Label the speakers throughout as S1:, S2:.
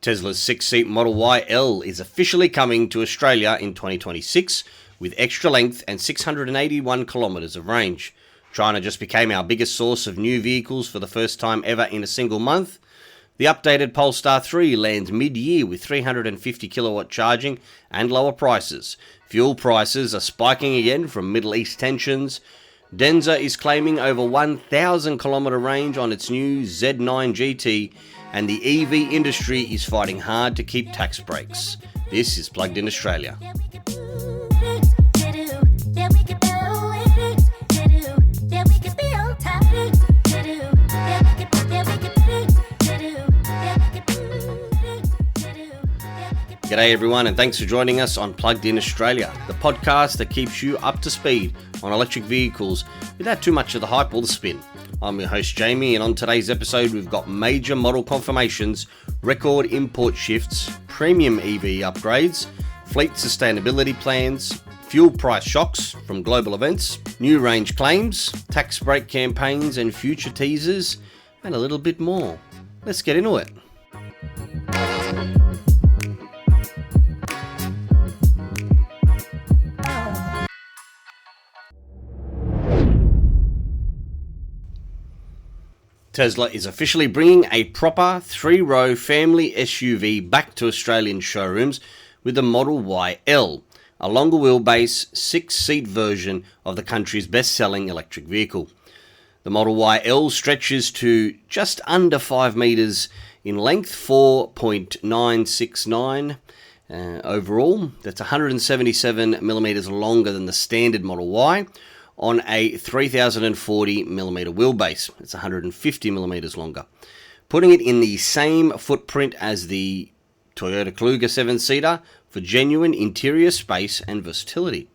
S1: Tesla's 6-seat Model Y L is officially coming to Australia in 2026 with extra length and 681 kilometres of range. China just became our biggest source of new vehicles for the first time ever in a single month. The updated Polestar 3 lands mid-year with 350 kilowatt charging and lower prices. Fuel prices are spiking again from Middle East tensions. Denza is claiming over 1,000 kilometre range on its new Z9 GT, and the EV industry is fighting hard to keep tax breaks. This is Plugged in Australia. G'day everyone, and thanks for joining us on Plugged in Australia, the podcast that keeps you up to speed on electric vehicles without too much of the hype or the spin. I'm your host Jamie, and on today's episode we've got major model confirmations, record import shifts, premium EV upgrades, fleet sustainability plans, fuel price shocks from global events, new range claims, tax break campaigns and future teasers, and a little bit more. Let's get into it. Tesla is officially bringing a proper 3-row family SUV back to Australian showrooms with the Model Y L, a longer wheelbase 6-seat version of the country's best-selling electric vehicle. The Model Y L stretches to just under 5 metres in length, 4.969 overall. That's 177 millimetres longer than the standard Model Y, on a 3,040mm wheelbase. It's 150mm longer, putting it in the same footprint as the Toyota Kluger 7-seater for genuine interior space and versatility.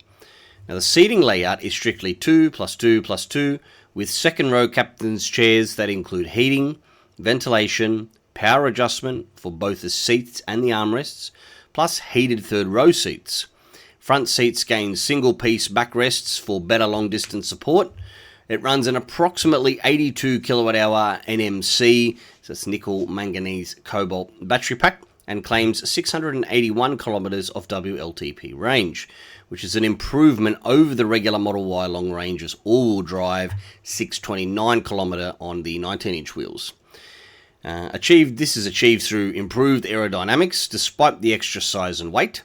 S1: Now, the seating layout is strictly 2 plus 2 plus 2, with second-row captain's chairs that include heating, ventilation, power adjustment for both the seats and the armrests, plus heated third-row seats. Front seats gain single-piece backrests for better long-distance support. It runs an approximately 82 kilowatt-hour NMC, so that's nickel, manganese, cobalt battery pack, and claims 681 kilometres of WLTP range, which is an improvement over the regular Model Y long range's all-wheel drive 629 kilometre on the 19-inch wheels. This is achieved through improved aerodynamics despite the extra size and weight.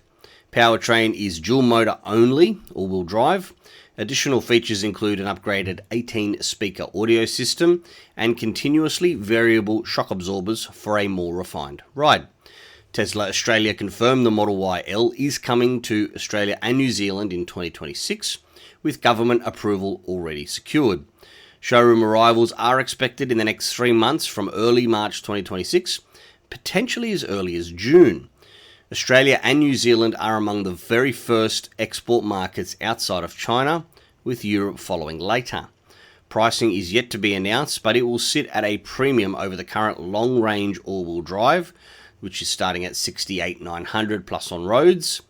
S1: Powertrain is dual motor only, all-wheel drive. Additional features include an upgraded 18-speaker audio system and continuously variable shock absorbers for a more refined ride. Tesla Australia confirmed the Model Y L is coming to Australia and New Zealand in 2026, with government approval already secured. Showroom arrivals are expected in the next 3 months from early March 2026, potentially as early as June. Australia and New Zealand are among the very first export markets outside of China, with Europe following later. Pricing is yet to be announced, but it will sit at a premium over the current long-range all-wheel drive, which is starting at 68,900 plus on roads.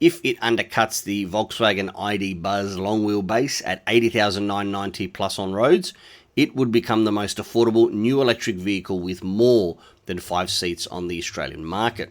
S1: If it undercuts the Volkswagen ID Buzz long wheelbase at 80,990 plus on roads, it would become the most affordable new electric vehicle with more than 5 seats on the Australian market.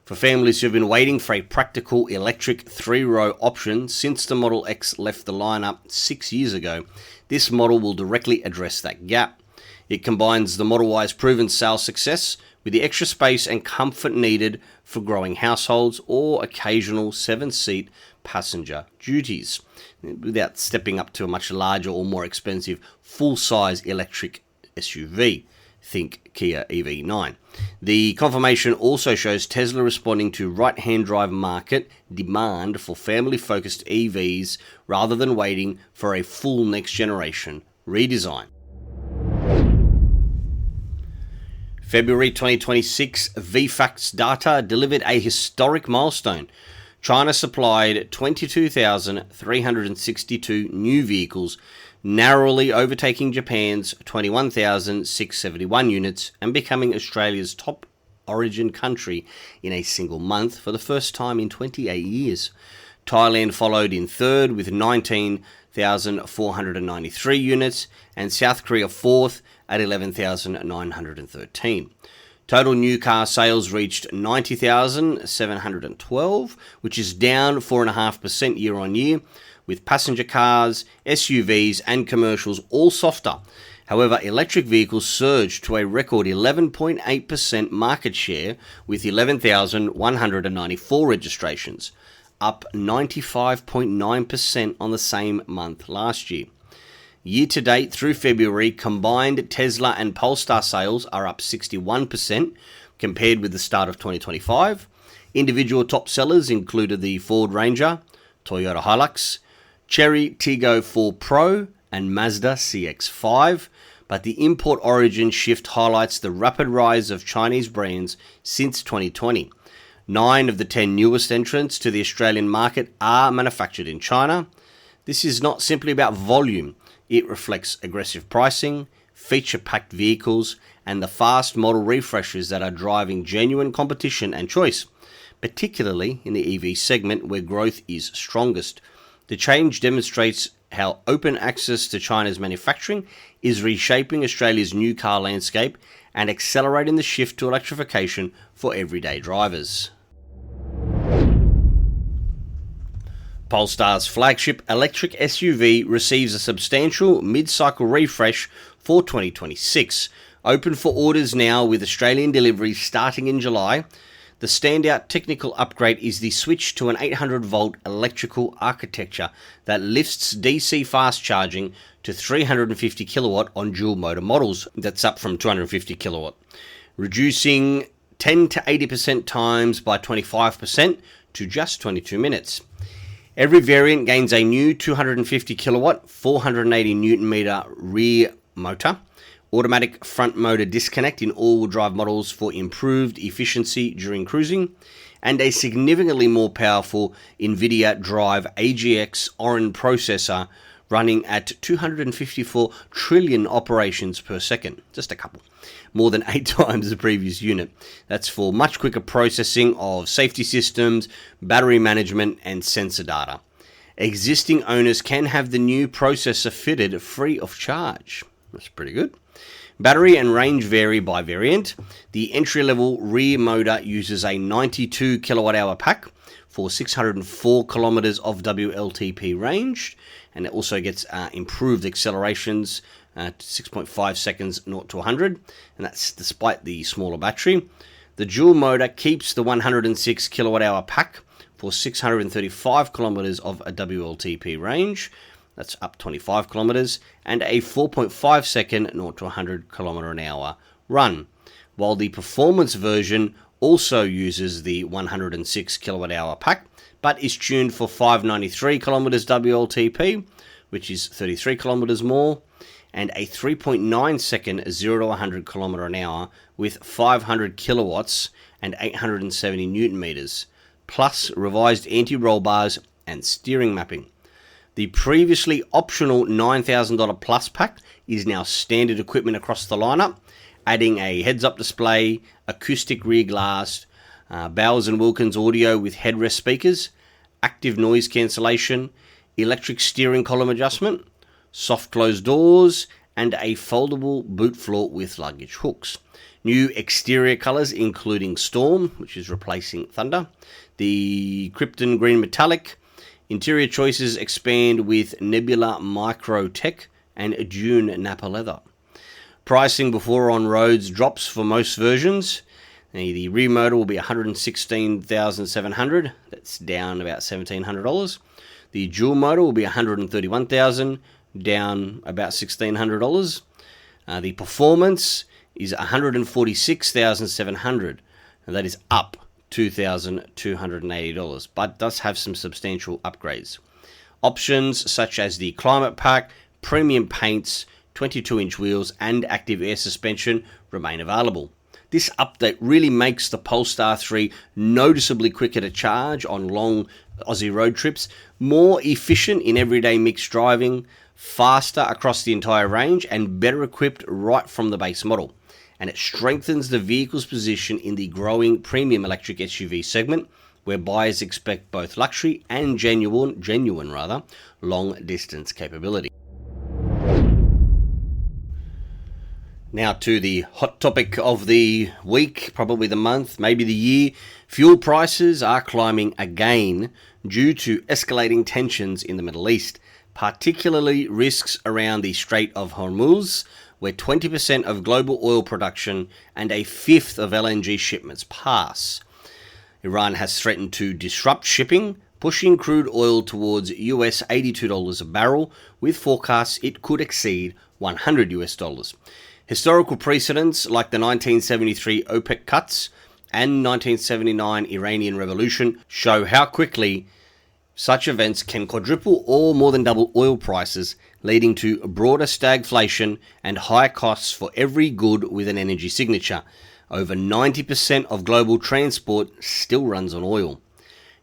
S1: For families who have been waiting for a practical electric 3-row option since the Model X left the lineup 6 years ago, this model will directly address that gap. It combines the Model Y's proven sales success with the extra space and comfort needed for growing households or occasional 7-seat passenger duties, without stepping up to a much larger or more expensive full-size electric SUV. Think Kia EV9. The confirmation also shows Tesla responding to right-hand drive market demand for family-focused EVs rather than waiting for a full next-generation redesign. February 2026 VFACTS data delivered a historic milestone. China supplied 22,362 new vehicles, narrowly overtaking Japan's 21,671 units and becoming Australia's top origin country in a single month for the first time in 28 years. Thailand followed in third with 19,493 units, and South Korea fourth at 11,913. Total new car sales reached 90,712, which is down 4.5% year on year, with passenger cars, SUVs and commercials all softer. However, electric vehicles surged to a record 11.8% market share with 11,194 registrations, up 95.9% on the same month last year. Year to date through February, combined Tesla and Polestar sales are up 61% compared with the start of 2025. Individual top sellers included the Ford Ranger, Toyota Hilux, Chery Tiggo 4 Pro and Mazda CX-5, but the import origin shift highlights the rapid rise of Chinese brands since 2020. 9 of the 10 newest entrants to the Australian market are manufactured in China. This is not simply about volume. It reflects aggressive pricing, feature-packed vehicles, and the fast model refreshes that are driving genuine competition and choice, particularly in the EV segment where growth is strongest. The change demonstrates how open access to China's manufacturing is reshaping Australia's new car landscape and accelerating the shift to electrification for everyday drivers. Polestar's flagship electric SUV receives a substantial mid-cycle refresh for 2026. Open for orders now with Australian deliveries starting in July. The standout technical upgrade is the switch to an 800-volt electrical architecture that lifts DC fast charging to 350 kilowatt on dual motor models. That's up from 250 kilowatt, reducing 10 to 80% times by 25% to just 22 minutes. Every variant gains a new 250 kilowatt, 480 newton meter rear motor, automatic front motor disconnect in all-wheel drive models for improved efficiency during cruising, and a significantly more powerful NVIDIA Drive AGX Orin processor running at 254 trillion operations per second. Just a couple. More than 8 times the previous unit. That's for much quicker processing of safety systems, battery management, and sensor data. Existing owners can have the new processor fitted free of charge. That's pretty good. Battery and range vary by variant. The entry-level rear motor uses a 92 kilowatt-hour pack for 604 kilometers of WLTP range, and it also gets improved accelerations to 6.5 seconds 0 to 100, and that's despite the smaller battery. The dual motor keeps the 106 kilowatt-hour pack for 635 kilometers of a WLTP range. That's up 25 kilometers, and a 4.5 second 0 to 100 kilometer an hour run, while the performance version also uses the 106 kilowatt hour pack, but is tuned for 593 kilometers WLTP, which is 33 kilometers more, and a 3.9 second 0 to 100 kilometer an hour with 500 kilowatts and 870 newton meters, plus revised anti-roll bars and steering mapping. The previously optional $9,000 Plus pack is now standard equipment across the lineup, adding a heads-up display, acoustic rear glass, Bowers & Wilkins audio with headrest speakers, active noise cancellation, electric steering column adjustment, soft closed doors, and a foldable boot floor with luggage hooks. New exterior colours including Storm, which is replacing Thunder, the Krypton Green Metallic. Interior choices expand with Nebula Micro Tech and Dune Napa Leather. Pricing before on roads drops for most versions. The rear motor will be $116,700. That's down about $1,700. The dual motor will be $131,000, down about $1,600. The performance is $146,700, and that is up $2,280, but does have some substantial upgrades. Options such as the climate pack, premium paints, 22-inch wheels, and active air suspension remain available. This update really makes the Polestar 3 noticeably quicker to charge on long Aussie road trips, more efficient in everyday mixed driving, faster across the entire range, and better equipped right from the base model. And it strengthens the vehicle's position in the growing premium electric SUV segment, where buyers expect both luxury and genuine long-distance capability. Now to the hot topic of the week, probably the month, maybe the year. Fuel prices are climbing again due to escalating tensions in the Middle East, particularly risks around the Strait of Hormuz, where 20% of global oil production and a fifth of LNG shipments pass. Iran has threatened to disrupt shipping, pushing crude oil towards US $82 a barrel, with forecasts it could exceed $100. Historical precedents like the 1973 OPEC cuts and 1979 Iranian Revolution show how quickly such events can quadruple or more than double oil prices, leading to broader stagflation and higher costs for every good with an energy signature. Over 90% of global transport still runs on oil.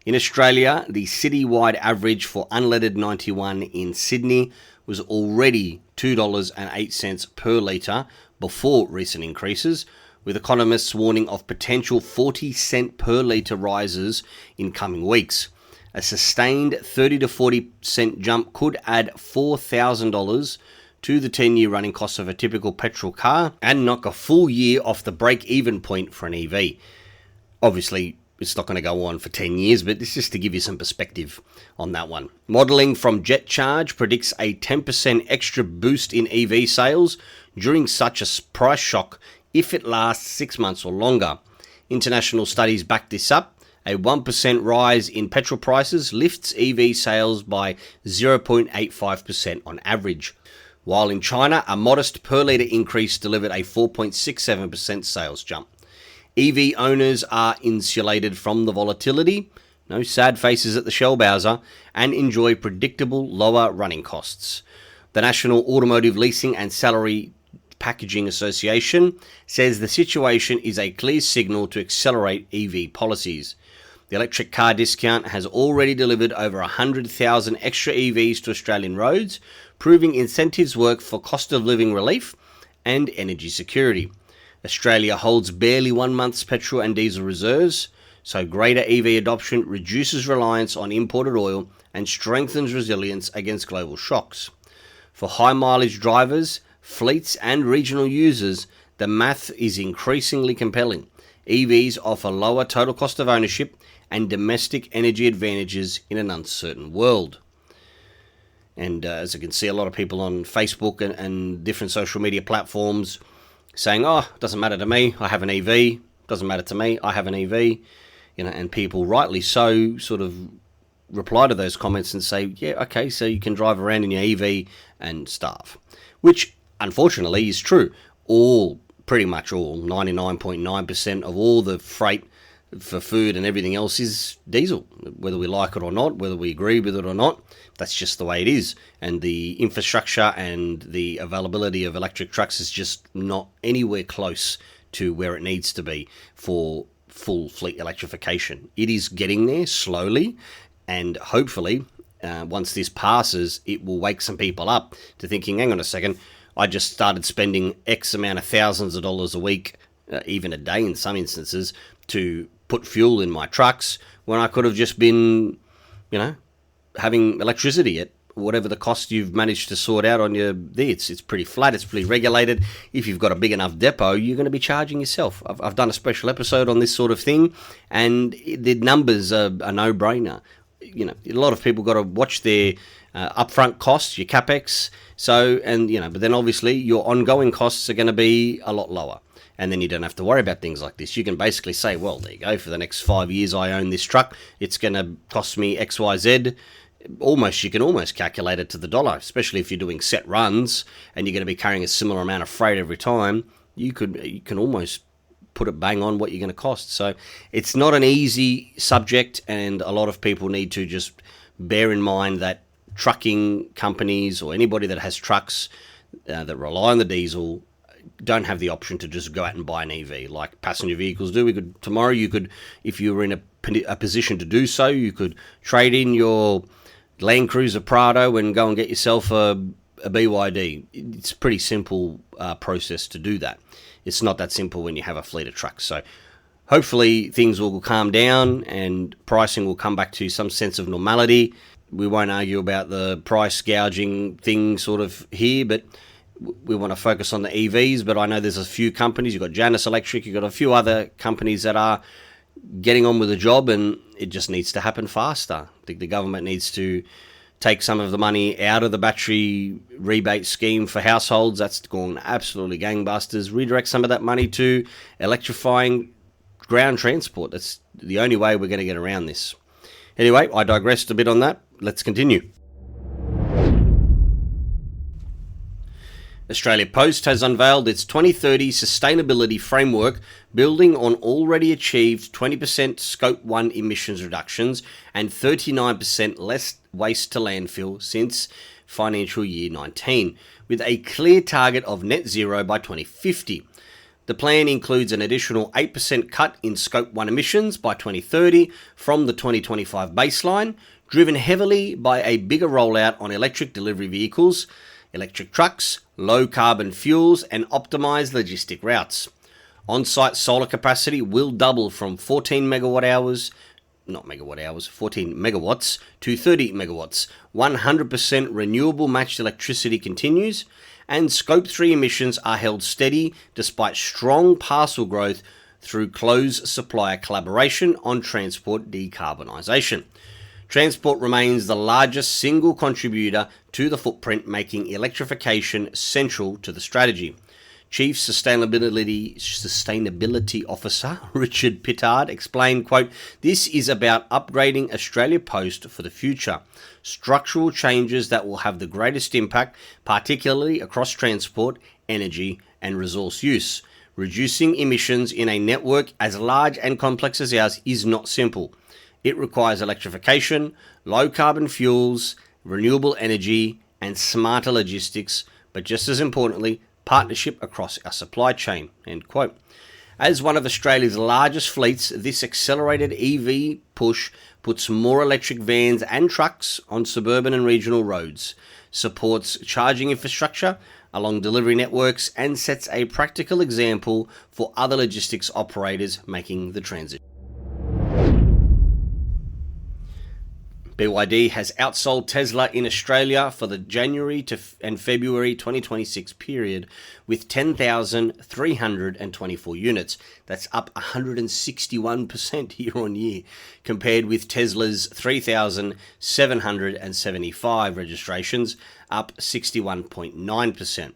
S1: In Australia, the citywide average for unleaded 91 in Sydney was already $2.08 per litre before recent increases, with economists warning of potential 40-cent per litre rises in coming weeks. A sustained 30 to 40-cent jump could add $4,000 to the 10-year running costs of a typical petrol car and knock a full year off the break-even point for an EV. Obviously, it's not going to go on for 10 years, but it's just to give you some perspective on that one. Modelling from JetCharge predicts a 10% extra boost in EV sales during such a price shock if it lasts 6 months or longer. International studies back this up. A 1% rise in petrol prices lifts EV sales by 0.85% on average, while in China, a modest per litre increase delivered a 4.67% sales jump. EV owners are insulated from the volatility, no sad faces at the Shell Bowser, and enjoy predictable lower running costs. The National Automotive Leasing and Salary Packaging Association says the situation is a clear signal to accelerate EV policies. The electric car discount has already delivered over 100,000 extra EVs to Australian roads, proving incentives work for cost of living relief and energy security. Australia holds barely 1 month's petrol and diesel reserves, so greater EV adoption reduces reliance on imported oil and strengthens resilience against global shocks. For high mileage drivers, fleets and regional users, the math is increasingly compelling. EVs offer lower total cost of ownership and domestic energy advantages in an uncertain world. And as you can see, a lot of people on Facebook and different social media platforms saying, oh, it doesn't matter to me, I have an EV. Doesn't matter to me, I have an EV. And people rightly so sort of reply to those comments and say, yeah, okay, so you can drive around in your EV and starve. Which, unfortunately, is true. Pretty much all, 99.9% of all the freight for food and everything else is diesel, whether we like it or not, whether we agree with it or not. That's just the way it is. And the infrastructure and the availability of electric trucks is just not anywhere close to where it needs to be for full fleet electrification. It is getting there slowly, and hopefully once this passes, it will wake some people up to thinking, hang on a second, I just started spending X amount of thousands of dollars a week, even a day in some instances, to put fuel in my trucks when I could have just been, having electricity at whatever the cost you've managed to sort out on your there. It's pretty flat, it's pretty regulated. If you've got a big enough depot, you're going to be charging yourself. I've done a special episode on this sort of thing, and the numbers are a no-brainer. A lot of people got to watch their upfront costs, your capex. But then obviously your ongoing costs are going to be a lot lower. And then you don't have to worry about things like this. You can basically say, well, there you go, for the next 5 years I own this truck, it's going to cost me X, Y, Z. You can almost calculate it to the dollar, especially if you're doing set runs and you're going to be carrying a similar amount of freight every time. You can almost put it bang on what you're going to cost. So it's not an easy subject, and a lot of people need to just bear in mind that trucking companies or anybody that has trucks that rely on the diesel don't have the option to just go out and buy an EV like passenger vehicles do. Tomorrow, if you were in a position to do so, you could trade in your Land Cruiser Prado and go and get yourself a BYD. It's a pretty simple process to do that. It's not that simple when you have a fleet of trucks. So hopefully things will calm down and pricing will come back to some sense of normality. We won't argue about the price gouging thing sort of here, but we want to focus on the EVs, but I know there's a few companies. You've got Janus Electric, you've got a few other companies that are getting on with the job, and it just needs to happen faster. I think the government needs to take some of the money out of the battery rebate scheme for households. That's gone absolutely gangbusters. Redirect some of that money to electrifying ground transport. That's the only way we're going to get around this. Anyway, I digressed a bit on that. Let's continue. Australia Post has unveiled its 2030 sustainability framework, building on already achieved 20% Scope 1 emissions reductions and 39% less waste to landfill since financial year 19, with a clear target of net zero by 2050. The plan includes an additional 8% cut in Scope 1 emissions by 2030 from the 2025 baseline, driven heavily by a bigger rollout on electric delivery vehicles, electric trucks, low carbon fuels, and optimised logistic routes. On-site solar capacity will double from 14 megawatts to 30 megawatts. 100% renewable matched electricity continues, and Scope 3 emissions are held steady despite strong parcel growth through close supplier collaboration on transport decarbonisation. Transport remains the largest single contributor to the footprint, making electrification central to the strategy. Chief Sustainability Officer Richard Pittard explained, quote, "This is about upgrading Australia Post for the future. Structural changes that will have the greatest impact, particularly across transport, energy and resource use. Reducing emissions in a network as large and complex as ours is not simple. It requires electrification, low carbon fuels, renewable energy, and smarter logistics, but just as importantly, partnership across our supply chain." End quote. As one of Australia's largest fleets, this accelerated EV push puts more electric vans and trucks on suburban and regional roads, supports charging infrastructure along delivery networks, and sets a practical example for other logistics operators making the transition. BYD has outsold Tesla in Australia for the January and February 2026 period with 10,324 units. That's up 161% year on year, compared with Tesla's 3,775 registrations, up 61.9%.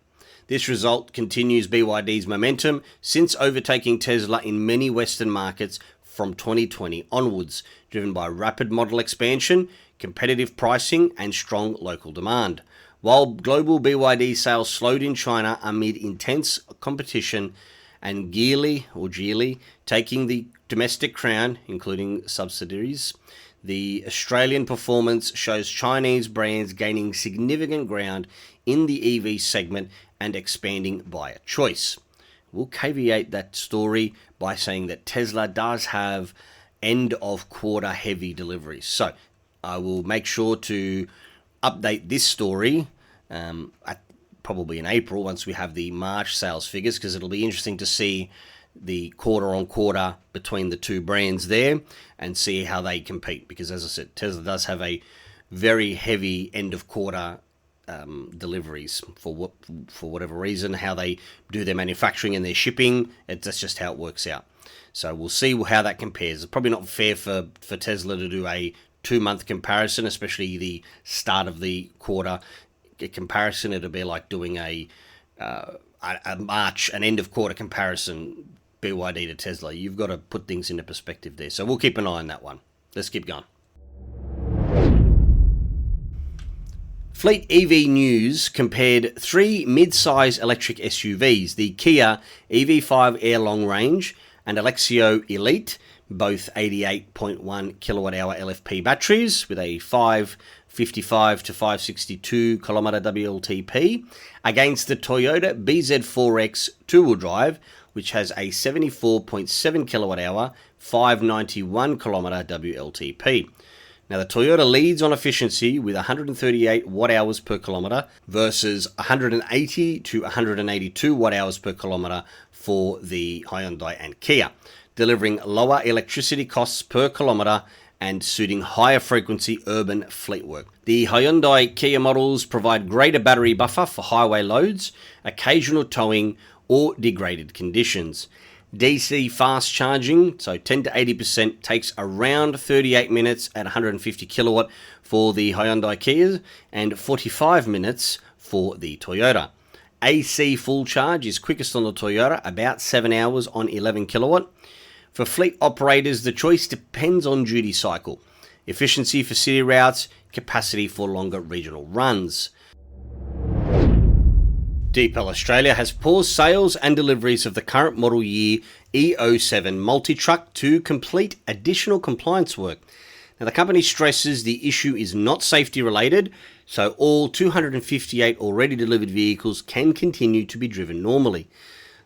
S1: This result continues BYD's momentum since overtaking Tesla in many Western markets from 2020 onwards, driven by rapid model expansion, competitive pricing, and strong local demand. While global BYD sales slowed in China amid intense competition and Geely taking the domestic crown, including subsidiaries, the Australian performance shows Chinese brands gaining significant ground in the EV segment and expanding by choice. We'll caveat that story by saying that Tesla does have end of quarter heavy deliveries. So I will make sure to update this story probably in April once we have the March sales figures, because it'll be interesting to see the quarter on quarter between the two brands there and see how they compete. Because as I said, Tesla does have a very heavy end of quarter deliveries for whatever reason, how they do their manufacturing and their shipping. That's just how it works out. So we'll see how that compares. It's probably not fair for Tesla to do a 2-month comparison, especially the start of the quarter comparison. It'll be like doing a March, an end of quarter comparison, BYD to Tesla. You've got to put things into perspective there. So we'll keep an eye on that one. Let's keep going. Fleet EV News compared 3 mid-size electric SUVs, the Kia EV5 Air Long Range and Alexio Elite, both 88.1 kilowatt-hour LFP batteries with a 555 to 562 kilometer WLTP, against the Toyota BZ4X two-wheel drive, which has a 74.7 kilowatt-hour, 591 kilometer WLTP. Now, the Toyota leads on efficiency with 138 watt-hours per kilometre versus 180 to 182 watt-hours per kilometre for the Hyundai and Kia, delivering lower electricity costs per kilometre and suiting higher frequency urban fleet work. The Hyundai Kia models provide greater battery buffer for highway loads, occasional towing, or degraded conditions. DC fast charging, so 10 to 80%, takes around 38 minutes at 150 kilowatt for the Hyundai Kias and 45 minutes for the Toyota. AC full charge is quickest on the Toyota, about 7 hours on 11 kilowatt. For fleet operators, the choice depends on duty cycle, efficiency for city routes, capacity for longer regional runs. Deepal Australia has paused sales and deliveries of the current model year E07 Multitruck to complete additional compliance work. Now, the company stresses the issue is not safety related, so all 258 already delivered vehicles can continue to be driven normally.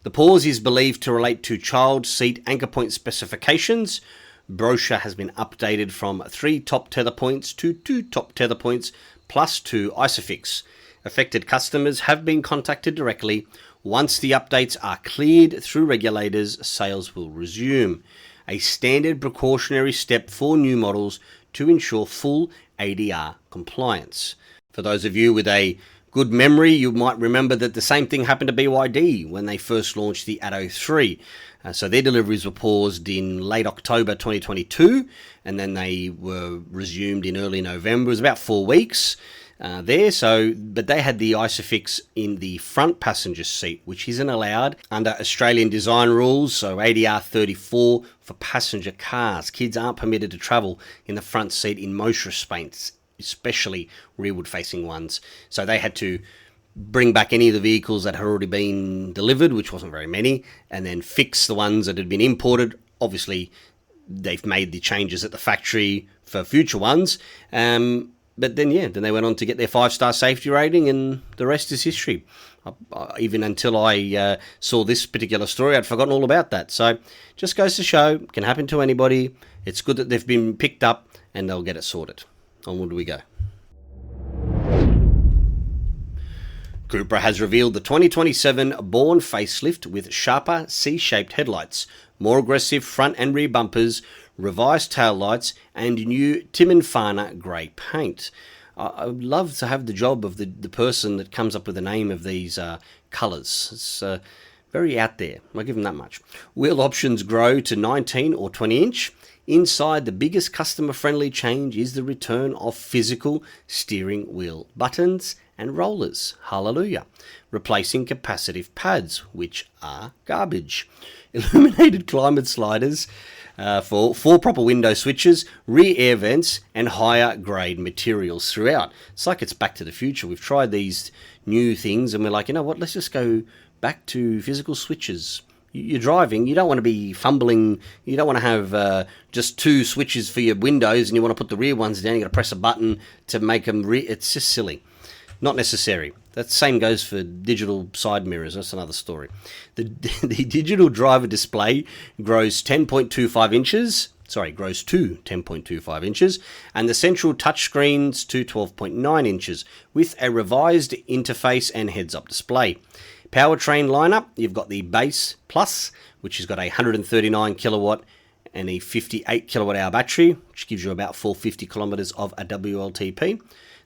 S1: The pause is believed to relate to child seat anchor point specifications. Brochure has been updated from 3 top tether points to 2 top tether points plus 2 ISOFIX. Affected customers have been contacted directly. Once the updates are cleared through regulators, sales will resume. A standard precautionary step for new models to ensure full ADR compliance. For those of you with a good memory, you might remember that the same thing happened to BYD when they first launched the Atto 3. So their deliveries were paused in late October 2022, and then they were resumed in early November. It was about 4 weeks. But they had the ISOFIX in the front passenger seat, which isn't allowed under Australian design rules, so ADR 34 for passenger cars. Kids aren't permitted to travel in the front seat in most respects, especially rearward facing ones. So they had to bring back any of the vehicles that had already been delivered, which wasn't very many, and then fix the ones that had been imported. Obviously, they've made the changes at the factory for future ones. But then they went on to get their 5-star safety rating, and the rest is history. Even until I saw this particular story, I'd forgotten all about that. So just goes to show, it can happen to anybody. It's good that they've been picked up and they'll get it sorted. Onward we go. Cupra has revealed the 2027 Born facelift with sharper C-shaped headlights, more aggressive front and rear bumpers, revised taillights, and new Timonfana grey paint. I would love to have the job of the person that comes up with the name of these colours. It's very out there, I'll give them that much. Wheel options grow to 19 or 20 inch. Inside, the biggest customer-friendly change is the return of physical steering wheel buttons and rollers. Hallelujah. Replacing capacitive pads, which are garbage. Illuminated climate sliders for 4 proper window switches, rear air vents, and higher grade materials throughout. It's like it's back to the future. We've tried these new things and we're like, you know what, let's just go back to physical switches. You're driving, you don't want to be fumbling, you don't want to have just 2 switches for your windows and you want to put the rear ones down, you got to press a button to make them it's just silly. Not necessary. That same goes for digital side mirrors. That's another story. The digital driver display grows to 10.25 inches, and the central touchscreens to 12.9 inches, with a revised interface and heads-up display. Powertrain lineup, you've got the Base Plus, which has got a 139 kilowatt and a 58 kilowatt hour battery, which gives you about 450 kilometers of a WLTP.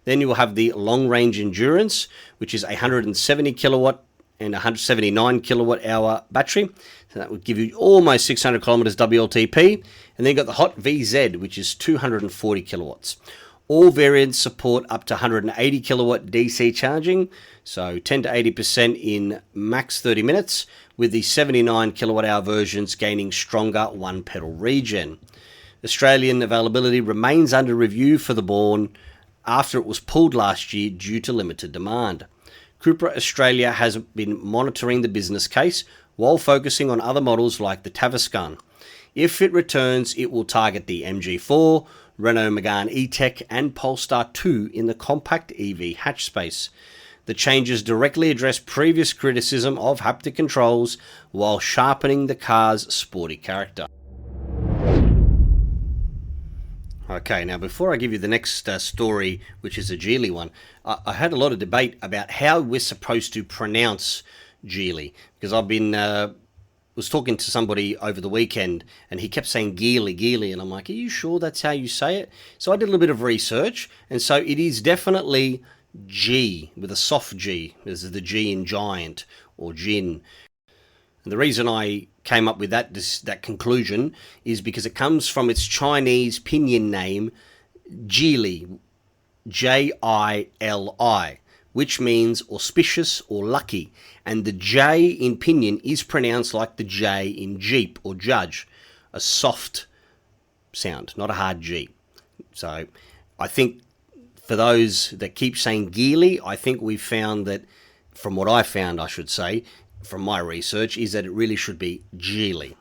S1: Then you will have the long range endurance, which is a 170 kilowatt and 179 kilowatt hour battery. So that would give you almost 600 kilometers WLTP. And then you've got the Hot VZ, which is 240 kilowatts. All variants support up to 180 kilowatt DC charging, so 10 to 80% in max 30 minutes, with the 79 kilowatt hour versions gaining stronger one pedal regen. Australian availability remains under review for the Born after it was pulled last year due to limited demand. Cupra Australia has been monitoring the business case while focusing on other models like the Tavascan. If it returns, it will target the MG4, Renault Megane E-Tech and Polestar 2 in the compact EV hatch space. The changes directly address previous criticism of haptic controls while sharpening the car's sporty character. Okay, now before I give you the next story, which is a Geely one, I had a lot of debate about how we're supposed to pronounce Geely, because I've been was talking to somebody over the weekend and he kept saying Geely, and I'm like, are you sure that's how you say it? So I did a little bit of research, and so it is definitely G, with a soft G. There's the G in giant or Jin. And the reason I came up with that conclusion is because it comes from its Chinese pinyin name, Geely, Jili, which means auspicious or lucky, and the J in pinyin is pronounced like the J in Jeep or judge, a soft sound, not a hard G. So I think for those that keep saying Geely, I think we've found that, from what I found, I should say, from my research, is that it really should be Geely.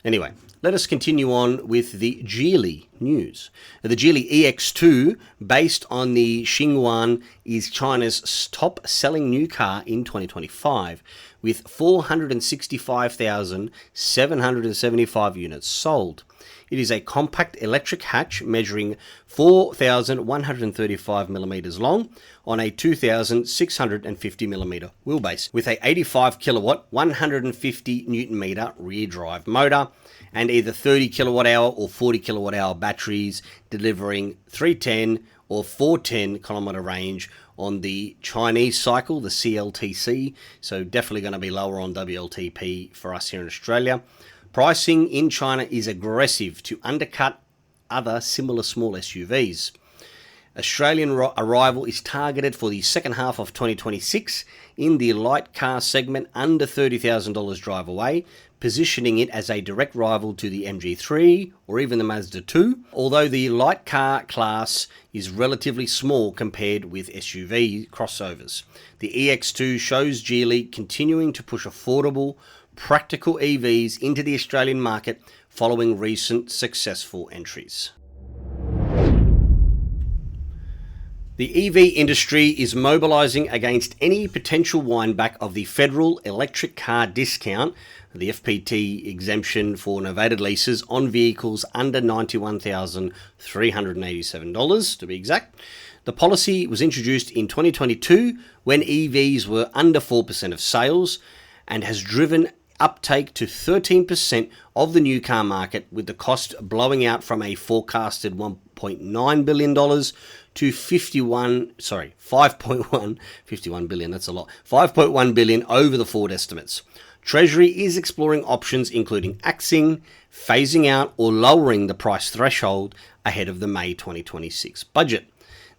S1: Anyway, let us continue on with the Geely news. The Geely EX2, based on the Xingyuan, is China's top-selling new car in 2025, with 465,775 units sold. It is a compact electric hatch measuring 4,135 millimeters long on a 2,650 millimeter wheelbase, with a 85 kilowatt, 150 newton meter rear drive motor, and either 30 kilowatt hour or 40 kilowatt hour batteries, delivering 310 or 410 kilometer range on the Chinese cycle, the CLTC. So definitely going to be lower on WLTP for us here in Australia. Pricing in China is aggressive to undercut other similar small SUVs. Australian arrival is targeted for the second half of 2026 in the light car segment under $30,000 drive away, positioning it as a direct rival to the MG3 or even the Mazda 2, although the light car class is relatively small compared with SUV crossovers. The EX2 shows Geely continuing to push affordable, practical EVs into the Australian market following recent successful entries. The EV industry is mobilising against any potential windback of the federal electric car discount, the FPT exemption for novated leases on vehicles under $91,387 to be exact. The policy was introduced in 2022 when EVs were under 4% of sales, and has driven uptake to 13% of the new car market, with the cost blowing out from a forecasted $1.9 billion to 51 billion, that's a lot, 5.1 billion over the Ford estimates. Treasury is exploring options including axing, phasing out or lowering the price threshold ahead of the May 2026 budget.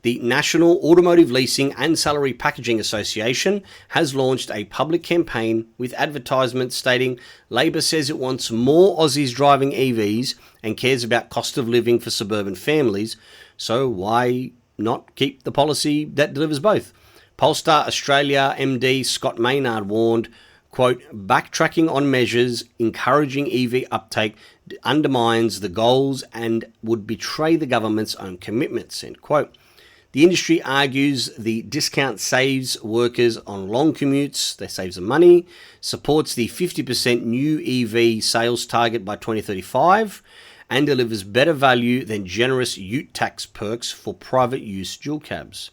S1: The National Automotive Leasing and Salary Packaging Association has launched a public campaign with advertisements stating Labor says it wants more Aussies driving EVs and cares about cost of living for suburban families, so why not keep the policy that delivers both? Polestar Australia MD Scott Maynard warned, quote, backtracking on measures encouraging EV uptake undermines the goals and would betray the government's own commitments, end quote. The industry argues the discount saves workers on long commutes, they save them money, supports the 50% new EV sales target by 2035, and delivers better value than generous ute tax perks for private use dual cabs.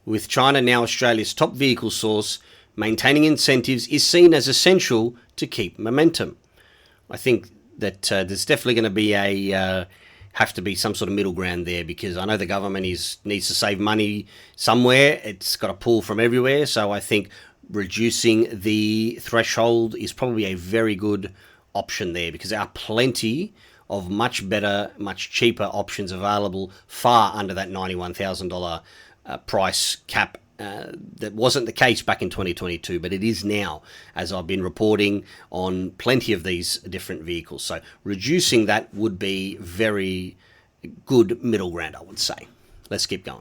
S1: With China now Australia's top vehicle source, maintaining incentives is seen as essential to keep momentum. I think that there's definitely going to be have to be some sort of middle ground there, because I know the government needs to save money somewhere. It's got to pull from everywhere. So I think reducing the threshold is probably a very good option there, because there are plenty of much better, much cheaper options available far under that $91,000 price cap. That wasn't the case back in 2022, but it is now, as I've been reporting on plenty of these different vehicles. So reducing that would be very good middle ground, I would say. Let's keep going.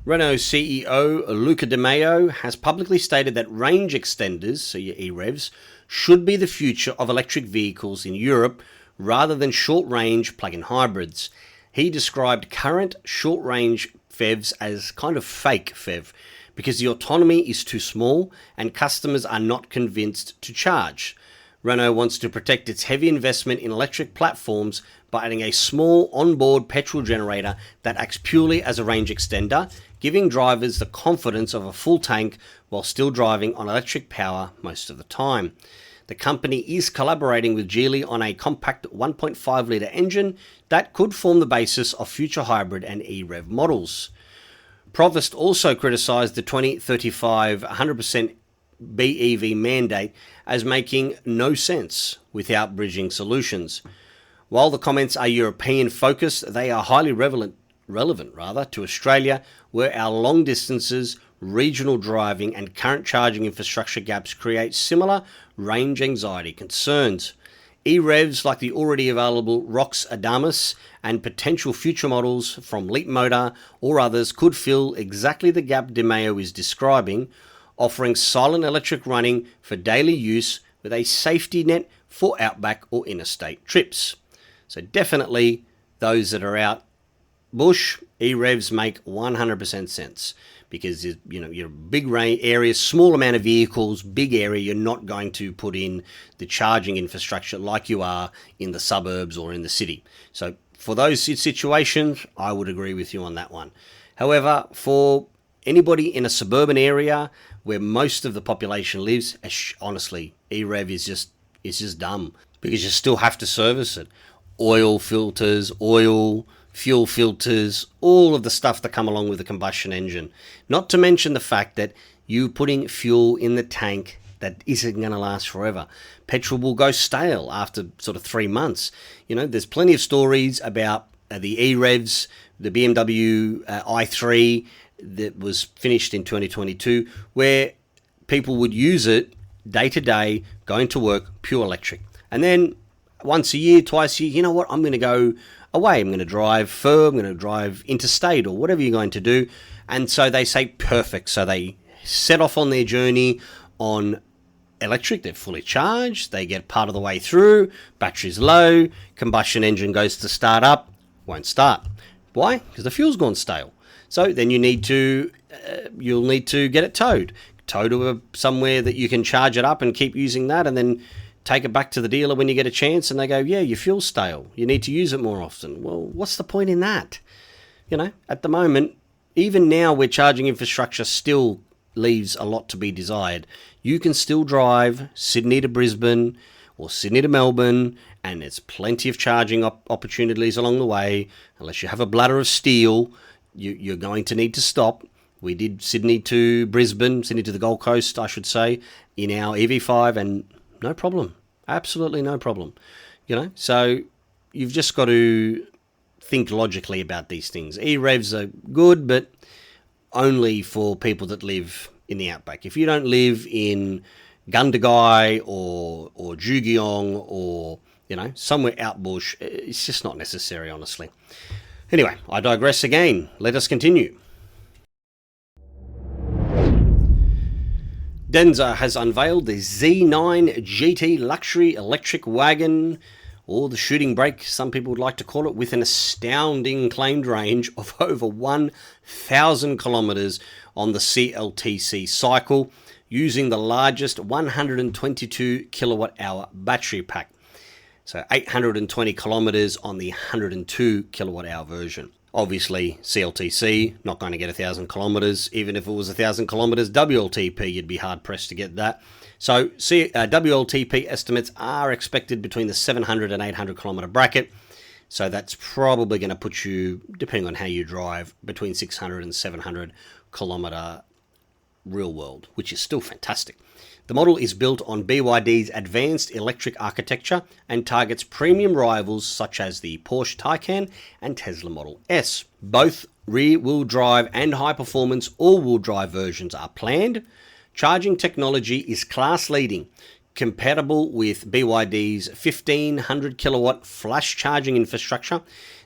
S1: Renault CEO Luca De Meo has publicly stated that range extenders, so your EREVs, should be the future of electric vehicles in Europe rather than short-range plug-in hybrids. He described current short-range PHEVs as kind of fake PHEV because the autonomy is too small and customers are not convinced to charge. Renault wants to protect its heavy investment in electric platforms by adding a small onboard petrol generator that acts purely as a range extender, giving drivers the confidence of a full tank while still driving on electric power most of the time. The company is collaborating with Geely on a compact 1.5 litre engine that could form the basis of future hybrid and e-rev models. Provost also criticised the 2035 100% BEV mandate as making no sense without bridging solutions. While the comments are European focused, they are highly relevant to Australia, where our long distances, regional driving and current charging infrastructure gaps create similar range anxiety concerns. E-revs like the already available ROX Adamas and potential future models from Leapmotor or others could fill exactly the gap DeMeo is describing, offering silent electric running for daily use with a safety net for outback or interstate trips. So definitely those that are out bush, e-revs make 100% sense because you're big area, small amount of vehicles, big area. You're not going to put in the charging infrastructure like you are in the suburbs or in the city. So for those situations, I would agree with you on that one. However, for anybody in a suburban area where most of the population lives, honestly, e-rev is just dumb because you still have to service it. Oil filters, fuel filters, all of the stuff that come along with a combustion engine. Not to mention the fact that you putting fuel in the tank that isn't going to last forever. Petrol will go stale after sort of 3 months. There's plenty of stories about the e-revs, the BMW i3 that was finished in 2022, where people would use it day to day, going to work, pure electric. And then once a year, twice a year, you know what, I'm going to go away. I'm going to drive fur, I'm going to drive interstate or whatever you're going to do. And so they say, perfect. So they set off on their journey on electric. They're fully charged. They get part of the way through. Battery's low. Combustion engine goes to start up. Won't start. Why? Because the fuel's gone stale. So then you'll need to get it towed. Tow to somewhere that you can charge it up and keep using that, and then take it back to the dealer when you get a chance, and they go, yeah, your fuel's stale. You need to use it more often. Well, what's the point in that? At the moment, even now where charging infrastructure still leaves a lot to be desired, you can still drive Sydney to Brisbane or Sydney to Melbourne, and there's plenty of charging opportunities along the way. Unless you have a bladder of steel, you're going to need to stop. We did Sydney to Brisbane, Sydney to the Gold Coast, I should say, in our EV5, and no problem. Absolutely no problem. So you've just got to think logically about these things. E-revs are good, but only for people that live in the outback. If you don't live in Gundagai or Jugiong or, somewhere out bush, it's just not necessary, honestly. Anyway, I digress again. Let us continue. Denza has unveiled the Z9 GT luxury electric wagon, or the shooting brake, some people would like to call it, with an astounding claimed range of over 1,000 kilometres on the CLTC cycle, using the largest 122 kilowatt hour battery pack. So 820 kilometres on the 102 kilowatt hour version. Obviously, CLTC, not going to get 1,000 kilometres. Even if it was 1,000 kilometres, WLTP, you'd be hard-pressed to get that. So WLTP estimates are expected between the 700 and 800 kilometre bracket. So that's probably going to put you, depending on how you drive, between 600 and 700 kilometre real world, which is still fantastic. The model is built on BYD's advanced electric architecture and targets premium rivals such as the Porsche Taycan and Tesla Model S. Both rear-wheel drive and high-performance all-wheel drive versions are planned. Charging technology is class-leading, compatible with BYD's 1,500 kilowatt flash charging infrastructure.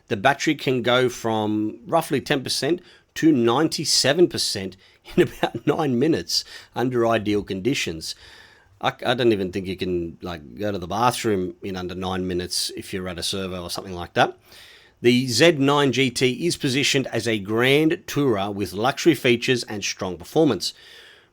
S1: The battery can go from roughly 10% to 97% in about 9 minutes under ideal conditions. I don't even think you can go to the bathroom in under 9 minutes if you're at a servo or something like that. The Z9 GT is positioned as a grand tourer with luxury features and strong performance.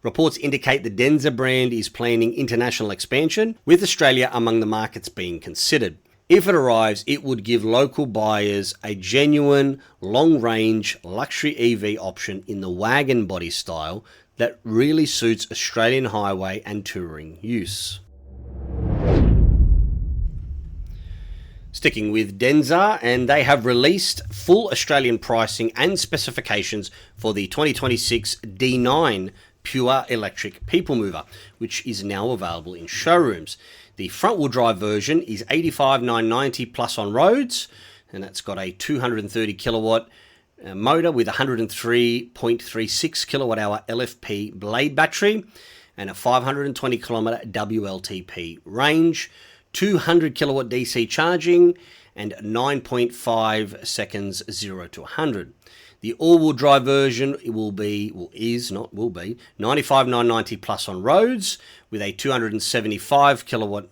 S1: Reports indicate the Denza brand is planning international expansion, with Australia among the markets being considered. If it arrives, it would give local buyers a genuine, long-range luxury EV option in the wagon body style that really suits Australian highway and touring use. Sticking with Denza, and they have released full Australian pricing and specifications for the 2026 D9 pure electric people mover, which is now available in showrooms. The front-wheel drive version is 85,990 plus on roads, and that's got a 230 kilowatt motor with 103.36 kilowatt hour LFP blade battery and a 520 kilometer WLTP range, 200 kilowatt DC charging, and 9.5 seconds 0 to 100. The all-wheel drive version will be 95,990 plus on roads with a 275 kilowatt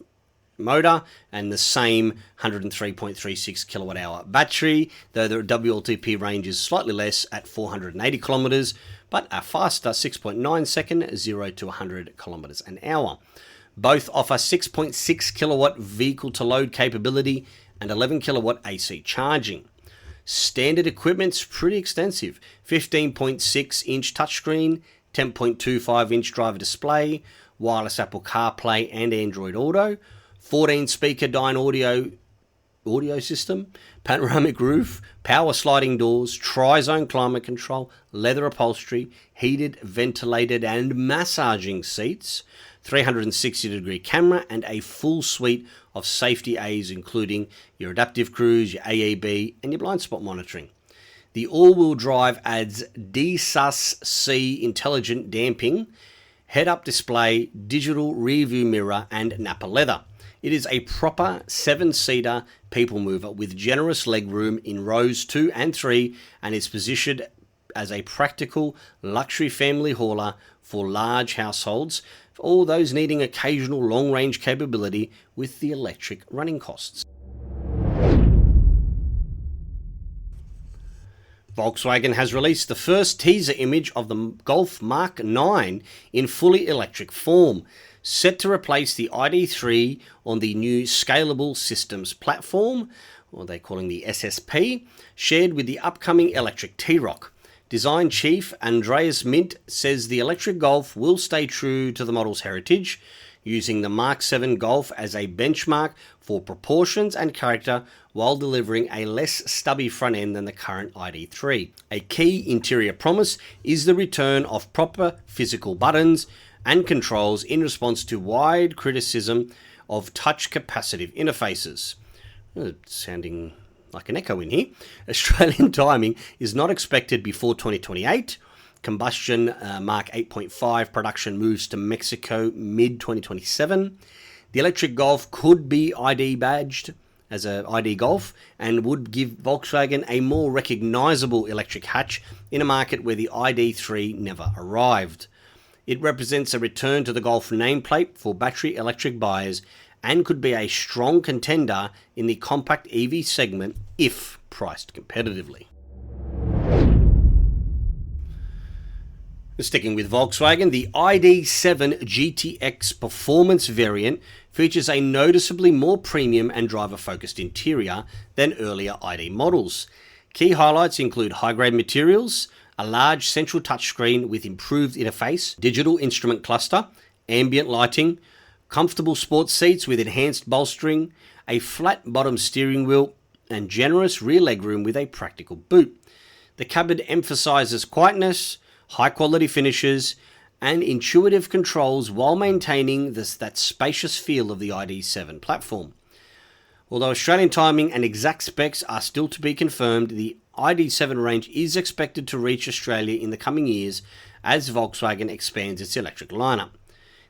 S1: motor and the same 103.36 kilowatt hour battery, though the WLTP range is slightly less at 480 kilometers, but a faster 6.9 second 0 to 100 kilometers an hour. Both offer 6.6 kilowatt vehicle to load capability and 11 kilowatt AC charging. Standard equipment's pretty extensive. 15.6 inch touchscreen, 10.25 inch driver display, wireless Apple CarPlay and Android Auto, 14 speaker Dyne audio system, panoramic roof, power sliding doors, tri-zone climate control, leather upholstery, heated, ventilated and massaging seats, 360-degree camera, and a full suite of safety aids including your adaptive cruise, your AEB and your blind spot monitoring. The all-wheel drive adds DSUS-C intelligent damping, head-up display, digital rear-view mirror and Nappa leather. It is a proper 7-seater people mover with generous legroom in rows 2 and 3 and is positioned as a practical luxury family hauler for large households, for all those needing occasional long-range capability with the electric running costs. Volkswagen has released the first teaser image of the Golf Mark 9 in fully electric form, set to replace the ID3 on the new Scalable Systems platform, or they're calling the SSP, shared with the upcoming electric T-Roc. Design chief Andreas Mint says the electric Golf will stay true to the model's heritage, using the Mark 7 Golf as a benchmark for proportions and character while delivering a less stubby front end than the current ID3. A key interior promise is the return of proper physical buttons and controls in response to wide criticism of touch capacitive interfaces. Sounding like an echo in here. Australian timing is not expected before 2028. Combustion Mark 8.5 production moves to Mexico mid-2027. The electric Golf could be ID badged as a ID Golf and would give Volkswagen a more recognisable electric hatch in a market where the ID3 never arrived. It represents a return to the Golf nameplate for battery electric buyers and could be a strong contender in the compact EV segment if priced competitively. Sticking with Volkswagen, the ID7 GTX Performance variant features a noticeably more premium and driver-focused interior than earlier ID models. Key highlights include high-grade materials, a large central touchscreen with improved interface, digital instrument cluster, ambient lighting, comfortable sports seats with enhanced bolstering, a flat bottom steering wheel, and generous rear legroom with a practical boot. The cabin emphasizes quietness, high-quality finishes, and intuitive controls while maintaining that spacious feel of the ID7 platform. Although Australian timing and exact specs are still to be confirmed, the ID7 range is expected to reach Australia in the coming years as Volkswagen expands its electric lineup.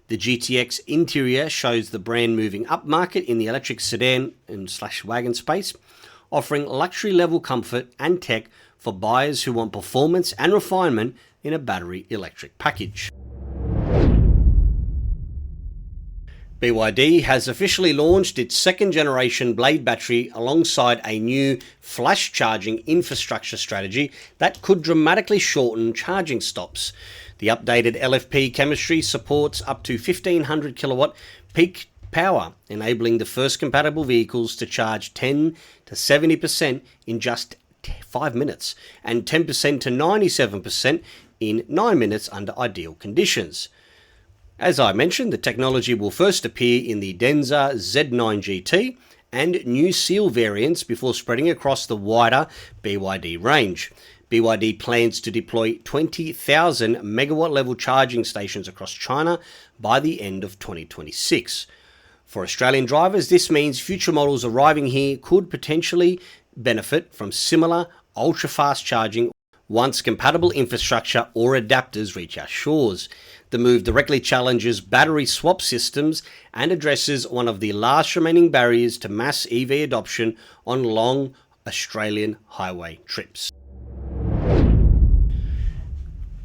S1: The GTX interior shows the brand moving upmarket in the electric sedan and /wagon space, offering luxury level comfort and tech for buyers who want performance and refinement in a battery electric package. BYD has officially launched its second generation Blade battery alongside a new flash charging infrastructure strategy that could dramatically shorten charging stops. The updated LFP chemistry supports up to 1500 kilowatt peak power, enabling the first compatible vehicles to charge 10 to 70% in just 5 minutes and 10% to 97% in 9 minutes under ideal conditions. As I mentioned, the technology will first appear in the Denza Z9 GT and new Seal variants before spreading across the wider BYD range. BYD plans to deploy 20,000 megawatt level charging stations across China by the end of 2026. For Australian drivers, this means future models arriving here could potentially benefit from similar ultra-fast charging once compatible infrastructure or adapters reach our shores. The move directly challenges battery swap systems and addresses one of the last remaining barriers to mass EV adoption on long Australian highway trips.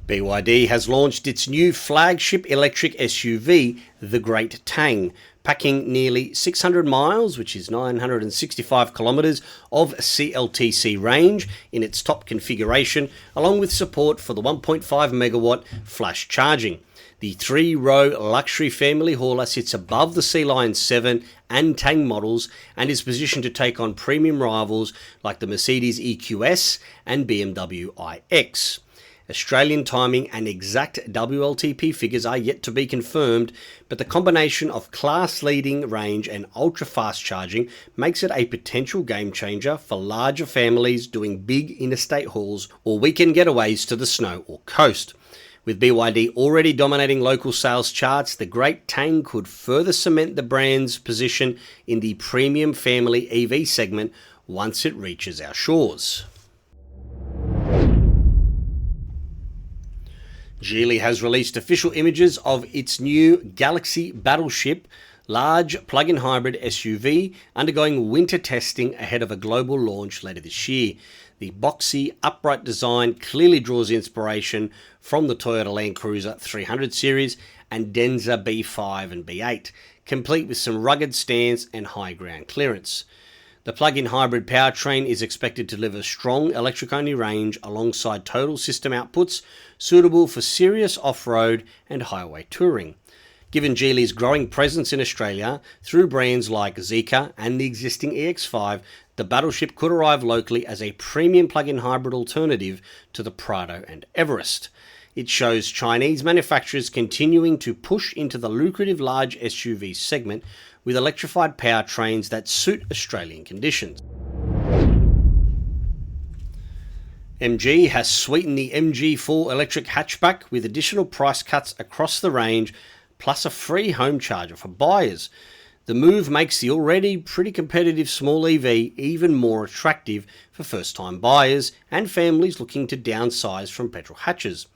S1: BYD has launched its new flagship electric SUV, the Great Tang, packing nearly 600 miles, which is 965 kilometres, of CLTC range in its top configuration, along with support for the 1.5 megawatt flash charging. The 3-row luxury family hauler sits above the C-Line 7 and Tang models and is positioned to take on premium rivals like the Mercedes EQS and BMW iX. Australian timing and exact WLTP figures are yet to be confirmed, but the combination of class-leading range and ultra-fast charging makes it a potential game-changer for larger families doing big interstate hauls or weekend getaways to the snow or coast. With BYD already dominating local sales charts, the Great Tang could further cement the brand's position in the premium family EV segment once it reaches our shores. Geely has released official images of its new Galaxy Battleship large plug-in hybrid SUV undergoing winter testing ahead of a global launch later this year. The boxy, upright design clearly draws inspiration from the Toyota Land Cruiser 300 series and Denza B5 and B8, complete with some rugged stance and high ground clearance. The plug-in hybrid powertrain is expected to deliver strong electric-only range alongside total system outputs suitable for serious off-road and highway touring. Given Geely's growing presence in Australia through brands like Zeekr and the existing EX5, the Battleship could arrive locally as a premium plug-in hybrid alternative to the Prado and Everest. It shows Chinese manufacturers continuing to push into the lucrative large SUV segment with electrified powertrains that suit Australian conditions. MG has sweetened the MG4 electric hatchback with additional price cuts across the range, plus a free home charger for buyers. The move makes the already pretty competitive small EV even more attractive for first-time buyers and families looking to downsize from petrol hatches.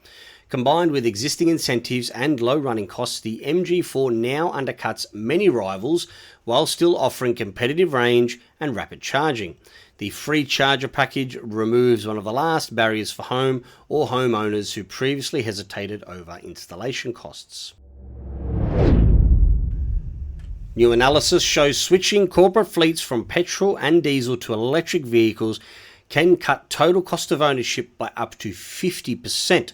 S1: Combined with existing incentives and low running costs, the MG4 now undercuts many rivals while still offering competitive range and rapid charging. The free charger package removes one of the last barriers for home or homeowners who previously hesitated over installation costs. New analysis shows switching corporate fleets from petrol and diesel to electric vehicles can cut total cost of ownership by up to 50%.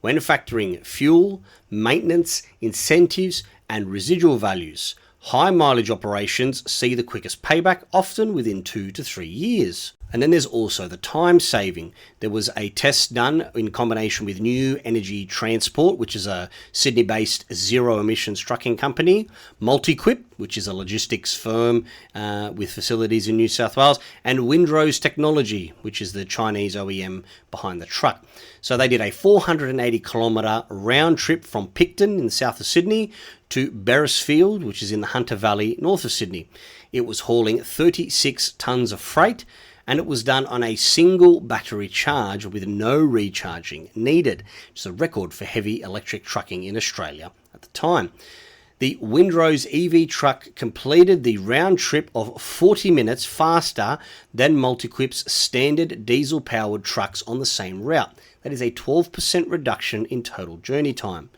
S1: When factoring fuel, maintenance, incentives, and residual values. High mileage operations see the quickest payback, often within 2 to 3 years. And then there's also the time saving. There was a test done in combination with New Energy Transport, which is a Sydney-based zero-emissions trucking company, Multiquip, which is a logistics firm with facilities in New South Wales, and Windrose Technology, which is the Chinese OEM behind the truck. So they did a 480-kilometre round trip from Picton in the south of Sydney to Beresfield, which is in the Hunter Valley, north of Sydney. It was hauling 36 tonnes of freight, and it was done on a single battery charge with no recharging needed. It's a record for heavy electric trucking in Australia at the time. The Windrose EV truck completed the round trip of 40 minutes faster than Multiquip's standard diesel-powered trucks on the same route. That is a 12% reduction in total journey time.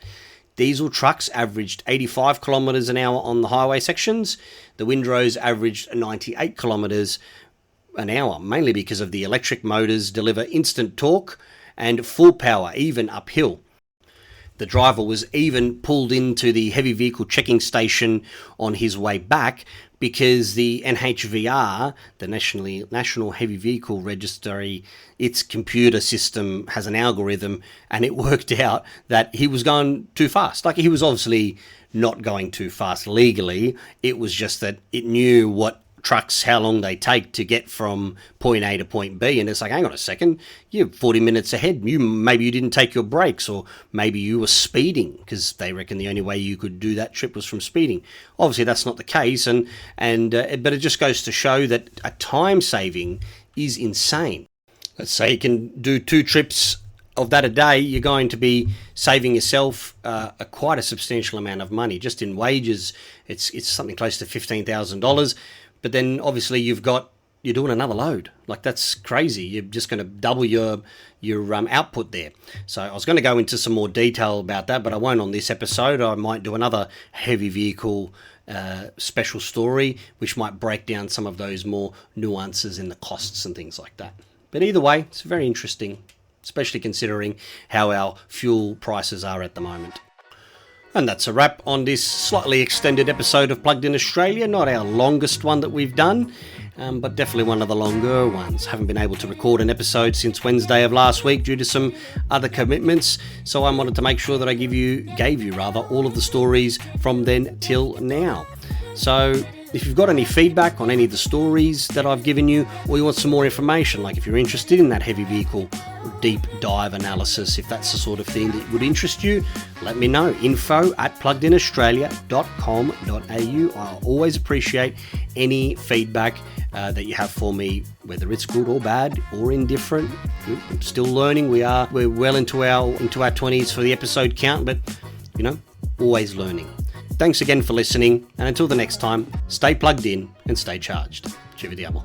S1: Diesel trucks averaged 85 kilometres an hour on the highway sections. The Windrose averaged 98 kilometres an hour, mainly because of the electric motors deliver instant torque and full power, even uphill. The driver was even pulled into the heavy vehicle checking station on his way back because the NHVR, the National Heavy Vehicle Registry, its computer system has an algorithm, and it worked out that he was going too fast. Like, he was obviously not going too fast legally. It was just that it knew what trucks, how long they take to get from point A to point B, and it's like, hang on a second, you're 40 minutes ahead. Maybe you didn't take your brakes, or maybe you were speeding, because they reckon the only way you could do that trip was from speeding. Obviously, that's not the case, but it just goes to show that a time saving is insane. Let's say you can do 2 trips of that a day, you're going to be saving yourself quite a substantial amount of money. Just in wages, it's something close to $15,000. But then obviously you're doing another load. Like, that's crazy. You're just going to double your output there. So I was going to go into some more detail about that, but I won't on this episode. I might do another heavy vehicle special story, which might break down some of those more nuances in the costs and things like that. But either way, it's very interesting, especially considering how our fuel prices are at the moment. And that's a wrap on this slightly extended episode of Plugged In Australia. Not our longest one that we've done, but definitely one of the longer ones. Haven't been able to record an episode since Wednesday of last week due to some other commitments, so I wanted to make sure that I gave you all of the stories from then till now. So if you've got any feedback on any of the stories that I've given you, or you want some more information, like if you're interested in that heavy vehicle deep dive analysis, if that's the sort of thing that would interest you, let me know. info@pluggedinaustralia.com.au. I'll always appreciate any feedback that you have for me, whether it's good or bad or indifferent. I'm still learning. We're well into our 20s for the episode count, but always learning. Thanks again for listening, and until the next time, stay plugged in and stay charged. Ci vediamo.